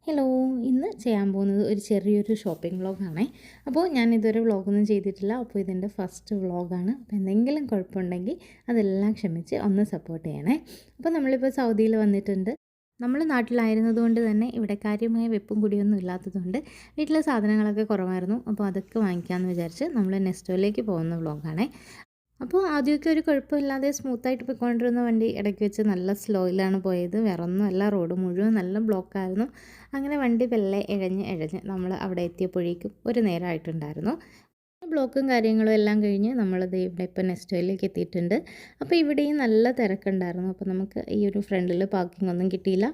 Hello, ഇന്ന് ചെയ്യാൻ പോകുന്നത് ഒരു ചെറിയൊരു ഷോപ്പിംഗ് വ്ളോഗാണേ. അപ്പോൾ ഞാൻ ഇതുവരെ വ്ളോഗൊന്നും ചെയ്തിട്ടില്ല. അപ്പോൾ ഇതെൻ്റെ ഫസ്റ്റ് വ്ളോഗാണ്. അപ്പോൾ എന്തെങ്കിലും കുഴപ്പമുണ്ടെങ്കിൽ അതെല്ലാം ക്ഷമിച്ച് ഒന്ന് സപ്പോർട്ട് ചെയ്യണേ. അപ്പോൾ നമ്മളിപ്പോൾ സൗദിയിൽ വന്നിട്ടുണ്ട്. നമ്മൾ നാട്ടിലായിരുന്നതുകൊണ്ട് തന്നെ ഇവിടെ കാര്യമായ വെപ്പും കുടിയൊന്നും ഇല്ലാത്തതുകൊണ്ട് വീട്ടിലെ സാധനങ്ങളൊക്കെ കുറവായിരുന്നു. അപ്പോൾ അതൊക്കെ വാങ്ങിക്കാമെന്ന് വിചാരിച്ച് നമ്മൾ നെസ്റ്റോയിലേക്ക് പോകുന്ന വ്ളോഗാണേ. അപ്പോൾ ആദ്യമൊക്കെ ഒരു കുഴപ്പമില്ലാതെ സ്മൂത്തായിട്ട് പോയിക്കൊണ്ടിരുന്ന വണ്ടി ഇടയ്ക്ക് വെച്ച് നല്ല സ്ലോയിലാണ് പോയത്. വേറെ ഒന്നുമല്ല, റോഡ് മുഴുവൻ നല്ല ബ്ലോക്കായിരുന്നു. അങ്ങനെ വണ്ടി വെല്ലെ ഇഴഞ്ഞ് നമ്മൾ അവിടെ എത്തിയപ്പോഴേക്കും ഒരു നേരമായിട്ടുണ്ടായിരുന്നു. ബ്ലോക്കും കാര്യങ്ങളും എല്ലാം കഴിഞ്ഞ് നമ്മളത് ഇവിടെ ഇപ്പോൾ നെസ്റ്റോയിലേക്ക് എത്തിയിട്ടുണ്ട്. അപ്പോൾ ഇവിടെയും നല്ല തിരക്കുണ്ടായിരുന്നു. അപ്പോൾ നമുക്ക് ഈ ഒരു ഫ്രണ്ടിൽ പാർക്കിംഗ് ഒന്നും കിട്ടിയില്ല.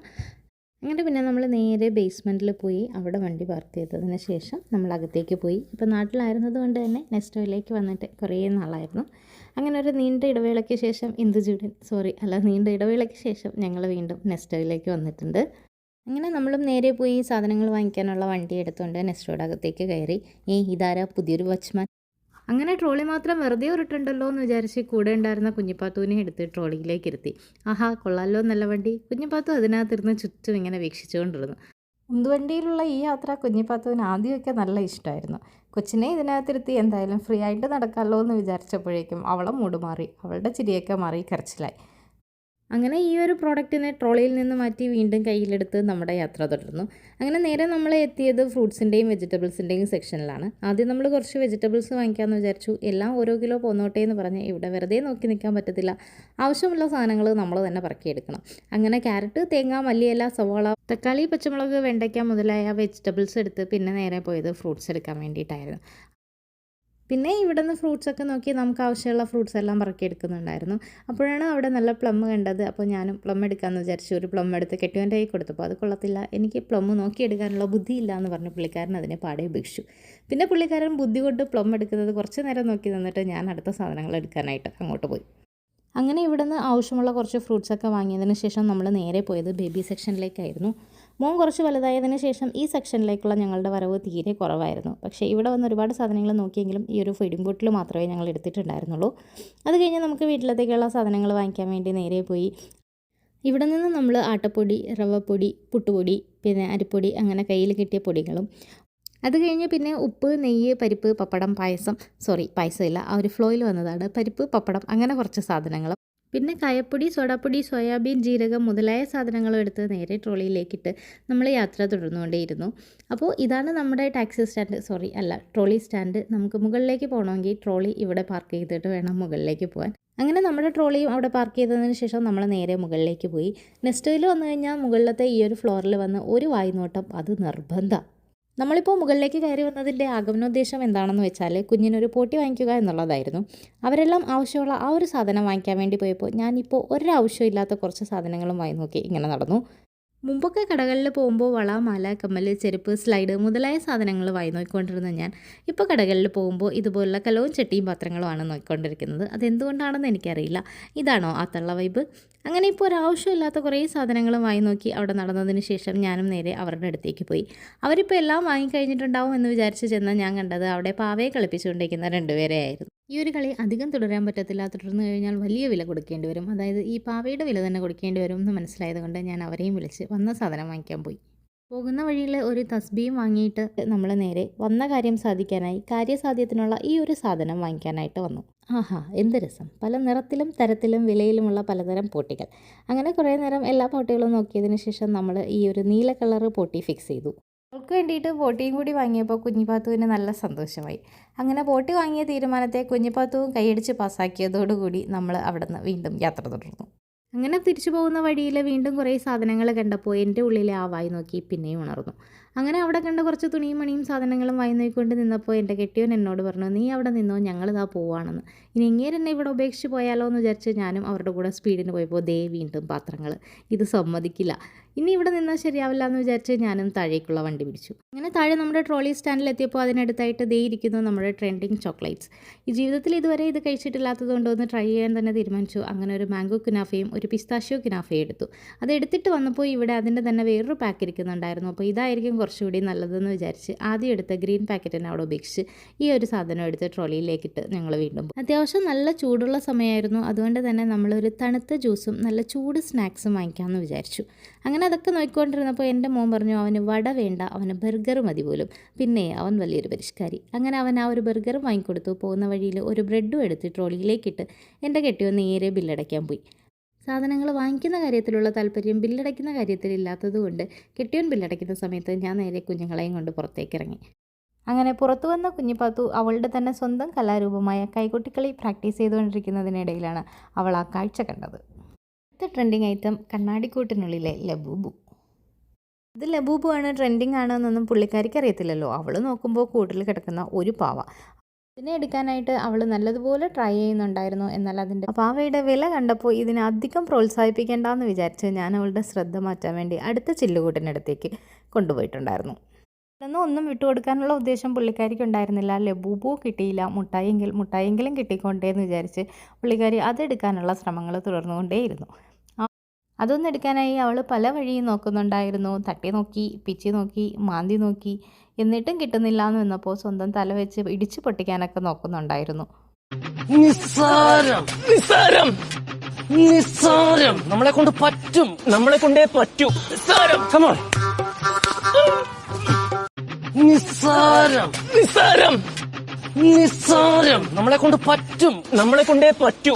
അങ്ങനെ പിന്നെ നമ്മൾ നേരെ ബേസ്മെൻറ്റിൽ പോയി അവിടെ വണ്ടി പാർക്ക് ചെയ്തതിന് ശേഷം നമ്മൾ അകത്തേക്ക് പോയി. ഇപ്പോൾ നാട്ടിലായിരുന്നത് കൊണ്ട് തന്നെ നെസ്റ്റോയിലേക്ക് വന്നിട്ട് കുറേ നാളായിരുന്നു. അങ്ങനെ ഒരു നീണ്ട ഇടവേളയ്ക്ക് ശേഷം നീണ്ട ഇടവേളയ്ക്ക് ശേഷം ഞങ്ങൾ വീണ്ടും നെസ്റ്റോയിലേക്ക് വന്നിട്ടുണ്ട്. അങ്ങനെ നമ്മളും നേരെ പോയി സാധനങ്ങൾ വാങ്ങിക്കാനുള്ള വണ്ടി എടുത്തുകൊണ്ട് നെസ്റ്റോയുടെ അകത്തേക്ക് കയറി. ഇതാരാ പുതിയൊരു വാച്ച്മാൻ? അങ്ങനെ ട്രോളി മാത്രം വെറുതെ ഉരുട്ടുണ്ടല്ലോ എന്ന് വിചാരിച്ച് കൂടെ ഉണ്ടായിരുന്ന കുഞ്ഞിപ്പാത്തുവിനെ എടുത്ത് ട്രോളിയിലേക്ക് ഇരുത്തി. ആഹാ, കൊള്ളാലോ നല്ല വണ്ടി. കുഞ്ഞിപ്പാത്തു അതിനകത്തിരുന്ന് ചുറ്റും ഇങ്ങനെ വീക്ഷിച്ചുകൊണ്ടിരുന്നു. ഉന്തുവണ്ടിയിലുള്ള ഈ യാത്ര കുഞ്ഞിപ്പാത്തുവിന് ആദ്യമൊക്കെ നല്ല ഇഷ്ടമായിരുന്നു. കൊച്ചിനെ ഇതിനകത്തിരുത്തി എന്തായാലും ഫ്രീ ആയിട്ട് നടക്കാമല്ലോ എന്ന് വിചാരിച്ചപ്പോഴേക്കും അവളെ മൂട് മാറി. അവളുടെ ചിരിയൊക്കെ മാറി കരച്ചിലായി. അങ്ങനെ ഈ ഒരു പ്രോഡക്റ്റിനെ ട്രോളിയിൽ നിന്ന് മാറ്റി വീണ്ടും കയ്യിലെടുത്ത് നമ്മുടെ യാത്ര തുടർന്നു. അങ്ങനെ നേരെ നമ്മൾ എത്തിയത് ഫ്രൂട്ട്സിൻ്റെയും വെജിറ്റബിൾസിൻ്റെയും സെക്ഷനിലാണ്. ആദ്യം നമ്മൾ കുറച്ച് വെജിറ്റബിൾസ് വാങ്ങിക്കാമെന്ന് വിചാരിച്ചു. എല്ലാം ഓരോ കിലോ പോന്നോട്ടെ എന്ന് പറഞ്ഞ് ഇവിടെ വെറുതെ നോക്കി നിൽക്കാൻ പറ്റത്തില്ല. ആവശ്യമുള്ള സാധനങ്ങൾ നമ്മൾ തന്നെ പറക്കിയെടുക്കണം. അങ്ങനെ ക്യാരറ്റ്, തേങ്ങ, മല്ലിയില, സവാള, തക്കാളി, പച്ചമുളക്, വെണ്ടയ്ക്ക മുതലായ വെജിറ്റബിൾസ് എടുത്ത് പിന്നെ നേരെ പോയത് ഫ്രൂട്ട്സ് എടുക്കാൻ വേണ്ടിയിട്ടായിരുന്നു. പിന്നെ ഇവിടെ നിന്ന് ഫ്രൂട്ട്സൊക്കെ നോക്കി നമുക്ക് ആവശ്യമുള്ള ഫ്രൂട്ട്സ് എല്ലാം പറക്കിയെടുക്കുന്നുണ്ടായിരുന്നു. അപ്പോഴാണ് അവിടെ നല്ല പ്ലം കണ്ടത്. അപ്പോൾ ഞാനും പ്ലം എടുക്കാമെന്ന് വിചാരിച്ചു. ഒരു പ്ലം എടുത്ത് കെട്ടിയവൻ്റെ കൈ കൊടുത്തപ്പോൾ അത് കൊള്ളത്തില്ല, എനിക്ക് പ്ലം നോക്കിയെടുക്കാനുള്ള ബുദ്ധിയില്ല എന്ന് പറഞ്ഞ് പുള്ളിക്കാരൻ അതിനെ പാടെ ഉപേക്ഷിച്ചു. പിന്നെ പുള്ളിക്കാരൻ ബുദ്ധി കൊണ്ട് പ്ലം എടുക്കുന്നത് കുറച്ച് നേരം നോക്കി നിന്നിട്ട് ഞാൻ അടുത്ത സാധനങ്ങൾ എടുക്കാനായിട്ട് അങ്ങോട്ട് പോയി. അങ്ങനെ ഇവിടുന്ന് ആവശ്യമുള്ള കുറച്ച് ഫ്രൂട്ട്സൊക്കെ വാങ്ങിയതിന് ശേഷം നമ്മൾ നേരെ പോയത് ബേബി സെക്ഷനിലേക്കായിരുന്നു. മോൻ കുറച്ച് വലുതായതിന് ശേഷം ഈ സെക്ഷനിലേക്കുള്ള ഞങ്ങളുടെ വരവ് തീരെ കുറവായിരുന്നു. പക്ഷേ ഇവിടെ വന്ന് ഒരുപാട് സാധനങ്ങൾ നോക്കിയെങ്കിലും ഈ ഒരു ഫീഡിംഗ് ബോട്ടിൽ മാത്രമേ ഞങ്ങൾ എടുത്തിട്ടുണ്ടായിരുന്നുള്ളൂ. അത് കഴിഞ്ഞ് നമുക്ക് വീട്ടിലത്തേക്കുള്ള സാധനങ്ങൾ വാങ്ങിക്കാൻ വേണ്ടി നേരെ പോയി. ഇവിടെ നിന്ന് നമ്മൾ ആട്ടപ്പൊടി, റവപ്പൊടി, പുട്ടുപൊടി, പിന്നെ അരിപ്പൊടി, അങ്ങനെ കയ്യിൽ കിട്ടിയ പൊടികളും, അത് കഴിഞ്ഞ് പിന്നെ ഉപ്പ്, നെയ്യ്, പരിപ്പ്, പപ്പടം, പായസമില്ല, ആ ഒരു ഫ്ലോയിൽ വന്നതാണ്. പരിപ്പ്, പപ്പടം, അങ്ങനെ കുറച്ച് സാധനങ്ങളും, പിന്നെ കായപ്പൊടി, സോഡാപ്പൊടി, സോയാബീൻ, ജീരകം മുതലായ സാധനങ്ങളും എടുത്ത് നേരെ ട്രോളിയിലേക്കിട്ട് നമ്മൾ യാത്ര തുടർന്നുകൊണ്ടേയിരുന്നു. അപ്പോൾ ഇതാണ് നമ്മുടെ ട്രോളി സ്റ്റാൻഡ്. നമുക്ക് മുകളിലേക്ക് പോകണമെങ്കിൽ ട്രോളി ഇവിടെ പാർക്ക് ചെയ്തിട്ട് വേണം മുകളിലേക്ക് പോകാൻ. അങ്ങനെ നമ്മുടെ ട്രോളിയും അവിടെ പാർക്ക് ചെയ്തതിന് ശേഷം നമ്മൾ നേരെ മുകളിലേക്ക് പോയി. നെസ്റ്റോയിൽ വന്നു കഴിഞ്ഞാൽ മുകളിലത്തെ ഈ ഒരു ഫ്ലോറിൽ വന്ന് ഒരു വായ്നോട്ടം അത് നിർബന്ധമാണ്. നമ്മളിപ്പോൾ മുകളിലേക്ക് കയറി വന്നതിൻ്റെ ആഗമനോദ്ദേശം എന്താണെന്ന് വെച്ചാൽ കുഞ്ഞിനൊരു പോട്ടി വാങ്ങിക്കുക എന്നുള്ളതായിരുന്നു. അവരെല്ലാം ആവശ്യമുള്ള ആ ഒരു സാധനം വാങ്ങിക്കാൻ വേണ്ടി പോയപ്പോൾ ഞാനിപ്പോൾ ഒരാവശ്യമില്ലാത്ത കുറച്ച് സാധനങ്ങളും വാങ്ങി നോക്കി ഇങ്ങനെ നടന്നു. മുമ്പൊക്കെ കടകളിൽ പോകുമ്പോൾ വള, മാല, കമ്മൽ, ചെരുപ്പ്, സ്ലൈഡ് മുതലായ സാധനങ്ങൾ വാങ്ങി നോക്കിക്കൊണ്ടിരുന്ന ഞാൻ ഇപ്പോൾ കടകളിൽ പോകുമ്പോൾ ഇതുപോലുള്ള കലവും ചട്ടിയും പാത്രങ്ങളുമാണ് നോക്കിക്കൊണ്ടിരിക്കുന്നത്. അതെന്തുകൊണ്ടാണെന്ന് എനിക്കറിയില്ല. ഇതാണോ ആ തള്ള വൈബ്? അങ്ങനെ ഇപ്പോൾ ഒരാവശ്യമില്ലാത്ത കുറേ സാധനങ്ങളും വാങ്ങി നോക്കി അവിടെ നടന്നതിന് ശേഷം ഞാനും നേരെ അവരുടെ അടുത്തേക്ക് പോയി. അവരിപ്പോൾ എല്ലാം വാങ്ങിക്കഴിഞ്ഞിട്ടുണ്ടാവും എന്ന് വിചാരിച്ച് ചെന്ന് ഞാൻ കണ്ടത് അവിടെ പാവയെ കളിപ്പിച്ചുകൊണ്ടിരിക്കുന്ന രണ്ടുപേരെ ആയിരുന്നു. ഈ ഒരു കളി അധികം തുടരാൻ പറ്റത്തില്ല. തുടർന്ന് കഴിഞ്ഞാൽ വലിയ വില കൊടുക്കേണ്ടി വരും. അതായത് ഈ പാവയുടെ വില തന്നെ കൊടുക്കേണ്ടി വരും എന്ന് മനസ്സിലായത് കൊണ്ട് ഞാൻ അവരെയും വിളിച്ച് വന്ന സാധനം വാങ്ങിക്കാൻ പോയി. പോകുന്ന വഴിയിൽ ഒരു തസ്ബീയും വാങ്ങിയിട്ട് നമ്മൾ നേരെ വന്ന കാര്യം സാധിക്കാനായി കാര്യസാധ്യത്തിനുള്ള ഈ ഒരു സാധനം വാങ്ങിക്കാനായിട്ട് വന്നു. ആഹാ, എന്ത് രസം! പല നിറത്തിലും തരത്തിലും വിലയിലുമുള്ള പലതരം പോട്ടികൾ. അങ്ങനെ കുറേ നേരം എല്ലാ പോട്ടികളും നോക്കിയതിന് ശേഷം നമ്മൾ ഈ ഒരു നീല കളറ് പോട്ടി ഫിക്സ് ചെയ്തു. അവൾക്ക് വേണ്ടിയിട്ട് പോട്ടിയും കൂടി വാങ്ങിയപ്പോൾ കുഞ്ഞിപ്പാത്തുവിന് നല്ല സന്തോഷമായി. അങ്ങനെ പോട്ടി വാങ്ങിയ തീരുമാനത്തെ കുഞ്ഞിപ്പാത്തുവും കൈയടിച്ച് പാസ്സാക്കിയതോടുകൂടി നമ്മൾ അവിടെ നിന്ന് വീണ്ടും യാത്ര തുടർന്നു. അങ്ങനെ തിരിച്ചു പോകുന്ന വഴിയിൽ വീണ്ടും കുറേ സാധനങ്ങൾ കണ്ടപ്പോൾ എൻ്റെ ഉള്ളിലെ ആ വായി നോക്കി പിന്നെയും ഉണർന്നു. അങ്ങനെ അവിടെ കണ്ട കുറച്ച് തുണിയും മണിയും സാധനങ്ങളും വായി നോക്കിക്കൊണ്ട് നിന്നപ്പോൾ എൻ്റെ കെട്ടിയവൻ എന്നോട് പറഞ്ഞു, നീ അവിടെ നിന്നോ, ഞങ്ങളിതാ പോവാണെന്ന്. ഇനി എന്നെ ഇവിടെ ഉപേക്ഷിച്ച് പോയാലോ എന്ന് വിചാരിച്ച് ഞാനും അവരുടെ കൂടെ സ്പീഡിന് പോയപ്പോൾ വീണ്ടും പാത്രങ്ങൾ. ഇത് സമ്മതിക്കില്ല. ഇനി ഇവിടെ നിന്നാൽ ശരിയാവില്ല എന്ന് വിചാരിച്ച് ഞാനും താഴേക്കുള്ള വണ്ടി പിടിച്ചു. അങ്ങനെ താഴെ നമ്മുടെ ട്രോളി സ്റ്റാൻഡിലെത്തിയപ്പോൾ അതിനടുത്തായിട്ട് ഇരിക്കുന്നു നമ്മുടെ ട്രെൻഡിങ് ചോക്ലേറ്റ്സ്. ഈ ജീവിതത്തിൽ ഇതുവരെ ഇത് കഴിച്ചിട്ടില്ലാത്തത് കൊണ്ട് ഒന്ന് ട്രൈ ചെയ്യാൻ തന്നെ തീരുമാനിച്ചു. അങ്ങനെ ഒരു മാംഗോ കുനാഫയും ഒരു പിസ്താഷ്യോ കുനാഫയും എടുത്തു. അത് എടുത്തിട്ട് വന്നപ്പോൾ ഇവിടെ അതിൻ്റെ തന്നെ വേറൊരു പാക്ക് ഇരിക്കുന്നുണ്ടായിരുന്നു. അപ്പോൾ ഇതായിരിക്കും കുറച്ചുകൂടി നല്ലതെന്ന് വിചാരിച്ച് ആദ്യം എടുത്ത ഗ്രീൻ പാക്കറ്റിനെ അവിടെ ഉപേക്ഷിച്ച് ഈ ഒരു സാധനം എടുത്ത് ട്രോളിയിലേക്കിട്ട് ഞങ്ങൾ വീണ്ടും അത്യാവശ്യം നല്ല ചൂടുള്ള സമയമായിരുന്നു. അതുകൊണ്ട് തന്നെ നമ്മളൊരു തണുത്ത ജ്യൂസും നല്ല ചൂട് സ്നാക്സും വാങ്ങിക്കാമെന്ന് വിചാരിച്ചു. അങ്ങനെ ഞാനതൊക്കെ നോക്കിക്കൊണ്ടിരുന്നപ്പോൾ എൻ്റെ മോൻ പറഞ്ഞു അവന് വട വേണ്ട, അവന് ബർഗർ മതി പോലും. പിന്നെ അവൻ വലിയൊരു പരിഷ്കാരി. അങ്ങനെ അവൻ ആ ഒരു ബർഗർ വാങ്ങിക്കൊടുത്തു. പോകുന്ന വഴിയിൽ ഒരു ബ്രെഡും എടുത്ത് ട്രോളിയിലേക്കിട്ട് എൻ്റെ കെട്ടിയോൻ നേരെ ബില്ലടയ്ക്കാൻ പോയി. സാധനങ്ങൾ വാങ്ങിക്കുന്ന കാര്യത്തിലുള്ള താല്പര്യം ബില്ലടയ്ക്കുന്ന കാര്യത്തിലില്ലാത്തത് കൊണ്ട് കെട്ടിയോൻ ബില്ലടയ്ക്കുന്ന സമയത്ത് ഞാൻ നേരെ കുഞ്ഞുങ്ങളെയും കൊണ്ട് പുറത്തേക്ക് ഇറങ്ങി. അങ്ങനെ പുറത്തു വന്ന കുഞ്ഞിപ്പാത്തു അവളുടെ തന്നെ സ്വന്തം കലാരൂപമായ കൈകൊട്ടിക്കളി പ്രാക്ടീസ് ചെയ്തുകൊണ്ടിരിക്കുന്നതിനിടയിലാണ് അവൾ ആ കാഴ്ച കണ്ടത്. അടുത്ത ട്രെൻഡിങ് ഐറ്റം കണ്ണാടിക്കൂട്ടിനുള്ളിലെ ലബൂബു. ഇത് ലബൂബു ആണ്, ട്രെൻഡിങ് ആണെന്നൊന്നും പുള്ളിക്കാരിക്ക് അറിയത്തില്ലല്ലോ. അവൾ നോക്കുമ്പോൾ കൂട്ടിൽ കിടക്കുന്ന ഒരു പാവ. ഇതിനെ എടുക്കാനായിട്ട് അവൾ നല്ലതുപോലെ ട്രൈ ചെയ്യുന്നുണ്ടായിരുന്നു. എന്നാൽ അതിൻ്റെ പാവയുടെ വില കണ്ടപ്പോൾ ഇതിനെ അധികം പ്രോത്സാഹിപ്പിക്കേണ്ടെന്ന് വിചാരിച്ച് ഞാൻ അവളുടെ ശ്രദ്ധ മാറ്റാൻ വേണ്ടി അടുത്ത ചില്ലുകൂട്ടിനടുത്തേക്ക് കൊണ്ടുപോയിട്ടുണ്ടായിരുന്നു. ഒന്നും വിട്ടുകൊടുക്കാനുള്ള ഉദ്ദേശം പുള്ളിക്കാരിക്ക് ഉണ്ടായിരുന്നില്ല. ലബൂബു കിട്ടിയില്ല, മുട്ടായെങ്കിലും കിട്ടിക്കൊണ്ടേന്ന് വിചാരിച്ച് പുള്ളിക്കാരി അതെടുക്കാനുള്ള ശ്രമങ്ങൾ തുടർന്നുകൊണ്ടേയിരുന്നു. അതൊന്നും എടുക്കാനായി അവൾ പല വഴിയും നോക്കുന്നുണ്ടായിരുന്നു. തട്ടി നോക്കി, പിച്ചി നോക്കി, മാന്തി നോക്കി, എന്നിട്ടും കിട്ടുന്നില്ല എന്ന് വന്നപ്പോൾ സ്വന്തം തല വെച്ച് ഇടിച്ചു പൊട്ടിക്കാനൊക്കെ നോക്കുന്നുണ്ടായിരുന്നു. നമ്മളെ കൊണ്ട് പറ്റും, നമ്മളെ കൊണ്ടേ പറ്റൂ. നിസ്സാരം നമ്മളെ കൊണ്ട് പറ്റും, നമ്മളെ കൊണ്ടേ പറ്റൂ.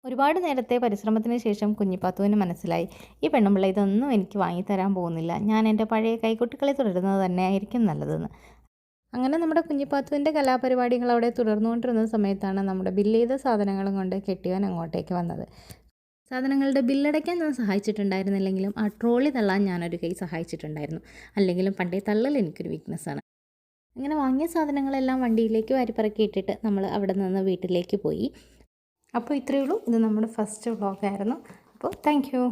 ഒരുപാട് നേരത്തെ പരിശ്രമത്തിന് ശേഷം കുഞ്ഞിപ്പാത്തുവിന് മനസ്സിലായി, ഈ പെണ്ണുമ്പിള്ള ഇതൊന്നും എനിക്ക് വാങ്ങിത്തരാൻ പോകുന്നില്ല, ഞാൻ എൻ്റെ പഴയ കൈകൊട്ടിക്കളി തുടരുന്നത് തന്നെ ആയിരിക്കും നല്ലതെന്ന്. അങ്ങനെ നമ്മുടെ കുഞ്ഞിപ്പാത്തുവിൻ്റെ കലാപരിപാടികൾ അവിടെ തുടർന്നുകൊണ്ടിരുന്ന സമയത്താണ് നമ്മുടെ ബില്ല് ചെയ്ത സാധനങ്ങളും കൊണ്ട് കെട്ടിയവൻ അങ്ങോട്ടേക്ക് വന്നത്. സാധനങ്ങളുടെ ബില്ലടയ്ക്കാൻ ഞാൻ സഹായിച്ചിട്ടുണ്ടായിരുന്നില്ലെങ്കിലും ആ ട്രോളി തള്ളാൻ ഞാനൊരു കൈ സഹായിച്ചിട്ടുണ്ടായിരുന്നു. അല്ലെങ്കിലും പണ്ടേ തള്ളൽ എനിക്കൊരു വീക്ക്നെസ്സാണ്. അങ്ങനെ വാങ്ങിയ സാധനങ്ങളെല്ലാം വണ്ടിയിലേക്ക് വാരിപ്പറക്കി ഇട്ടിട്ട് നമ്മൾ അവിടെ നിന്ന് വീട്ടിലേക്ക് പോയി. അപ്പോൾ ഇത്രയേ ഉള്ളൂ. ഇത് നമ്മുടെ ഫസ്റ്റ് വ്ളോഗായിരുന്നു. അപ്പോൾ താങ്ക് യു.